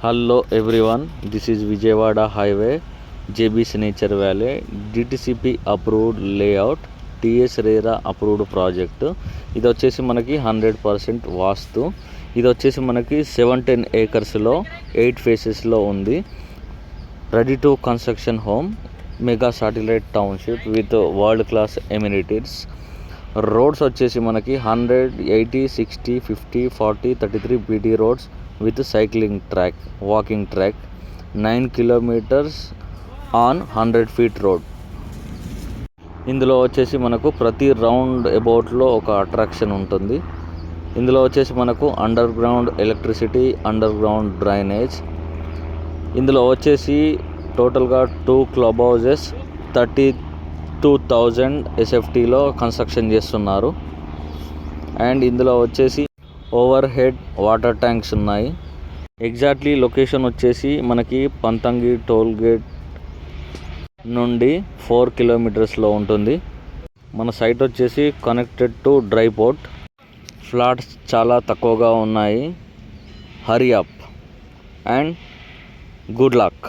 Hello everyone, this is Vijayawada Highway, JB's Nature Valley, DTCP approved layout, TS RERA approved project. ఇది వచ్చేసి మనకి 100% వాస్తు. ఇది వచ్చేసి మనకి 17 acres-లో 8 phases-లో ఉంది. Ready to construction home, mega satellite township with world class amenities. Roads వచ్చేసి మనకి 100, 80, 60, 50, 40, 33 BT roads with cycling track, walking track, 9 kilometers on 100 feet road. ఇందులో వచ్చేసి మనకు ప్రతి రౌండ్ అబౌట్లో ఒక అట్రాక్షన్ ఉంటుంది. ఇందులో వచ్చేసి మనకు under ground electricity, under ground drainage. ఇందులో వచ్చేసి టోటల్గా 2 క్లబ్ హౌజెస్ 32,000 SFTలో కన్స్ట్రక్షన్ చేస్తున్నారు. అండ్ ఇందులో వచ్చేసి ఓవర్ హెడ్ వాటర్ ట్యాంక్స్ ఉన్నాయి. ఎగ్జాక్ట్లీ లొకేషన్ వచ్చేసి మనకి పంతంగి టోల్ గేట్ నుండి 4 kilometers-లో ఉంటుంది. మన సైట్ వచ్చేసి connected to dry port. Flats చాలా తక్కువగా ఉన్నాయి. Hurry up and good luck.